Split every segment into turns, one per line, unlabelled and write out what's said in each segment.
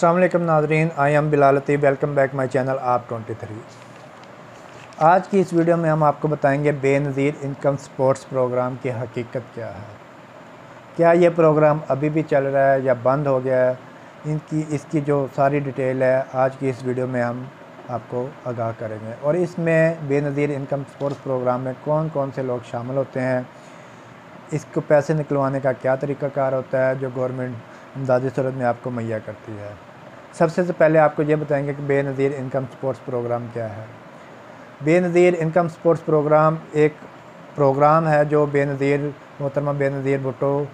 अस्सलाम वालेकुम नाज़रीन, I am Bilal Latif. Welcome back my channel आप 23। आज की इस वीडियो में हम आपको बताएंगे बेनज़ीर इनकम स्पोर्ट्स प्रोग्राम की हकीकत क्या है। क्या ये प्रोग्राम अभी भी चल रहा है या बंद हो गया है, इसकी जो सारी डिटेल है आज की इस वीडियो में हम आपको आगाह करेंगे। और इसमें बेनज़ीर इनकम स्पोर्ट्स प्रोग्राम में कौन कौन से लोग शामिल होते हैं, इसको पैसे निकलवाने का क्या तरीक़ाकार होता है जो गवर्नमेंट इमदादी सूरत में आपको मुहैया करती है। सबसे पहले आपको ये बताएंगे कि बेनज़ीर इनकम स्पोर्ट्स प्रोग्राम क्या है। बेनज़ीर इनकम स्पोर्ट्स प्रोग्राम एक प्रोग्राम है जो मोहतरमा बेनज़ीर भुट्टो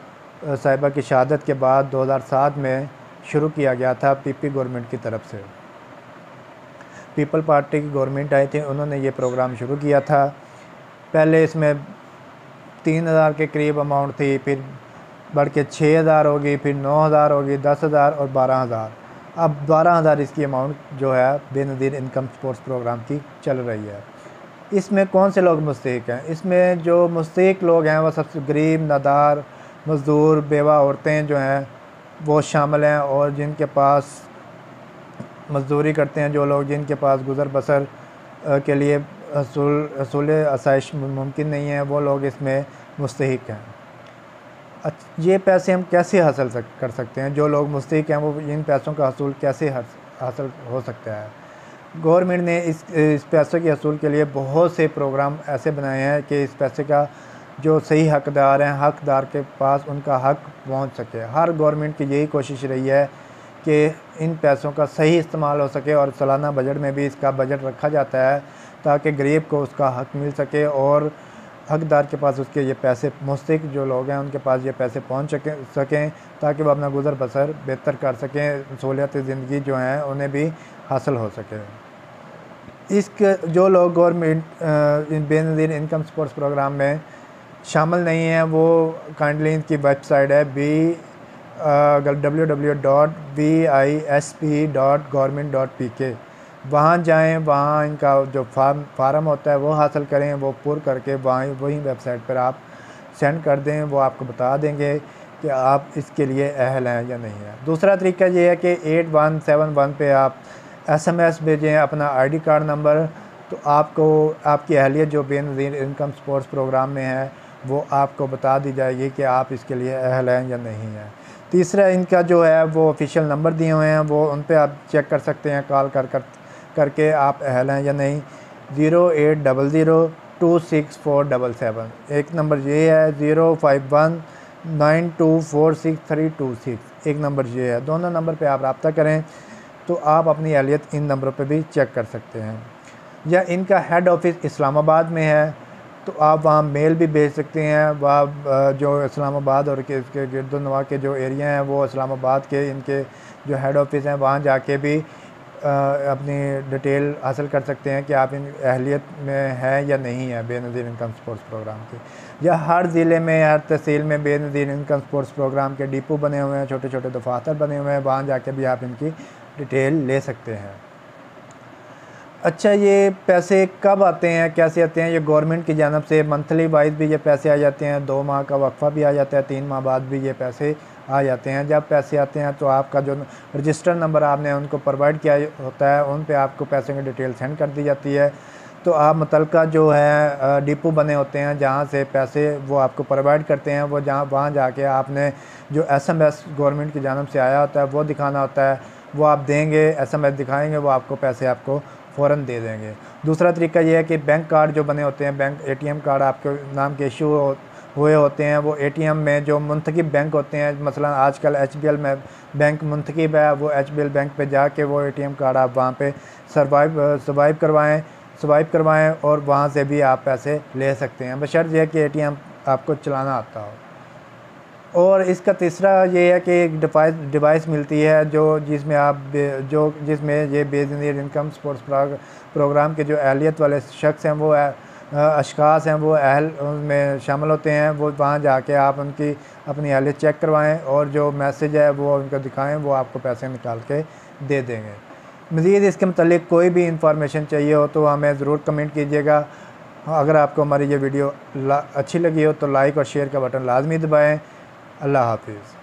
साहिबा की शहादत के बाद 2007 में शुरू किया गया था पीपी गवर्नमेंट की तरफ से। पीपल पार्टी की गवर्नमेंट आई थी, उन्होंने ये प्रोग्राम शुरू किया था। पहले इसमें 3000 के करीब अमाउंट थी, फिर बढ़ के 6000 होगी, फिर 9000 होगी, 10,000 और 12,000। अब 12,000 इसकी अमाउंट जो है बेनज़ीर इनकम स्पोर्ट्स प्रोग्राम की चल रही है। इसमें कौन से लोग मुस्तहिक हैं? इसमें जो मुस्तहिक लोग हैं वो सबसे गरीब, नादार, मज़दूर, बेवा औरतें जो हैं वो शामिल हैं, और जिनके पास मज़दूरी करते हैं जो लोग, जिनके पास गुज़र बसर के लिए हसूल आसाइश मुमकिन नहीं है, वो लोग इसमें मुस्तहिक हैं। ये पैसे हम कैसे हासिल कर सकते हैं? जो लोग मुस्तहिक हैं वो इन पैसों का हसूल कैसे हासिल हो सकता है? गवर्नमेंट ने इस पैसों के हसूल के लिए बहुत से प्रोग्राम ऐसे बनाए हैं कि इस पैसे का जो सही हकदार हैं, हकदार के पास उनका हक पहुंच सके। हर गवर्नमेंट की यही कोशिश रही है कि इन पैसों का सही इस्तेमाल हो सके, और सालाना बजट में भी इसका बजट रखा जाता है ताकि गरीब को उसका हक मिल सके और हकदार के पास उसके ये पैसे, मुस्तहिक जो लोग हैं उनके पास ये पैसे पहुंच सकें ताकि वो अपना गुज़र बसर बेहतर कर सकें, सहूलियत ज़िंदगी जो हैं उन्हें भी हासिल हो सके। इसके जो लोग government Benazir income sports program में शामिल नहीं हैं वो काइंडली इनकी वेबसाइट है www.visp.government.pk, वहाँ जाएं, वहाँ इनका जो फार्म होता है वो हासिल करें, वो पुर करके वही वेबसाइट पर आप सेंड कर दें। वो आपको बता देंगे कि आप इसके लिए अहल हैं या नहीं है। दूसरा तरीका ये है कि 8171 पे आप SMS भेजें अपना ID कार्ड नंबर, तो आपको आपकी अहलियत जो बेनज़ीर इनकम स्पोर्ट्स प्रोग्राम में है वो आपको बता दी जाएगी कि आप इसके लिए अहल हैं या नहीं है। तीसरा इनका जो है वो ऑफिशियल नंबर दिए हुए हैं, वो उन पे आप चेक कर सकते हैं, कॉल करके आप अहल हैं या नहीं। 0800264777 एक नंबर ये है, 05192463326 एक नंबर ये है। दोनों नंबर पे आप रब्ता करें तो आप अपनी अहलियत इन नंबरों पे भी चेक कर सकते हैं। या इनका हेड ऑफिस इस्लामाबाद में है तो आप वहाँ मेल भी भेज सकते हैं। वहाँ जो इस्लामाबाद और इसके गिरदोनवा के जो एरिया हैं वो इस्लामाबाद के इनके जो हेड ऑफिस हैं वहाँ जाके भी अपनी डिटेल हासिल कर सकते हैं कि आप इन अहलियत में हैं या नहीं है बेनज़ीर इनकम स्पोर्ट्स प्रोग्राम की। या हर ज़िले में, हर तहसील में बेनज़ीर इनकम स्पोर्ट्स प्रोग्राम के डिपो बने हुए हैं, छोटे छोटे दफातर बने हुए हैं, वहाँ जाके भी आप इनकी डिटेल ले सकते हैं। अच्छा, ये पैसे कब आते हैं, कैसे आते हैं? ये गवर्नमेंट की जानब से मंथली वाइज भी ये पैसे आ जाते हैं, 2 माह का वक्फा भी आ जाता है, 3 माह बाद भी ये पैसे आ जाते हैं। जब पैसे आते हैं तो आपका जो रजिस्टर नंबर आपने उनको प्रोवाइड किया होता है उन पे आपको पैसे की डिटेल सेंड कर दी जाती है। तो आप मुतलका जो है डिपो बने होते हैं जहाँ से पैसे वो आपको प्रोवाइड करते हैं, वो वहाँ जाके आपने जो SMS गवर्नमेंट की जानब से आया होता है वो दिखाना होता है, वो आप देंगे, SMS दिखाएँगे, वो आपको पैसे आपको फ़ौरन दे देंगे। दूसरा तरीका ये है कि बैंक कार्ड जो बने होते हैं, बैंक ATM कार्ड आपके नाम के इशू हुए होते हैं, वो ATM में जो मुंतकिब बैंक होते हैं, मसलन आजकल HBL में बैंक मुंतकिब है, वो HBL बैंक पे जाके वो ATM कार्ड आप वहाँ पे स्वाइप करवाएं और वहाँ से भी आप पैसे ले सकते हैं, बशर्ते ये कि ATM आपको चलाना आता हो। और इसका तीसरा ये है कि एक डिवाइस मिलती है जिसमें ये बेनज़ीर इनकम स्पोर्ट्स प्रोग्राम के जो अहलियत वाले शख्स हैं, वो अशखास हैं, वो अहल में शामिल होते हैं। वो वहाँ जाके आप उनकी अपनी अहलियत चेक करवाएं और जो मैसेज है वो उनको दिखाएं, वो आपको पैसे निकाल के दे देंगे। मज़ीद इसके मतलब कोई भी इंफॉर्मेशन चाहिए हो तो हमें ज़रूर कमेंट कीजिएगा। अगर आपको हमारी ये वीडियो अच्छी लगी हो तो लाइक और शेयर का बटन लाजमी दबाएँ। अल्लाह हाफिज़।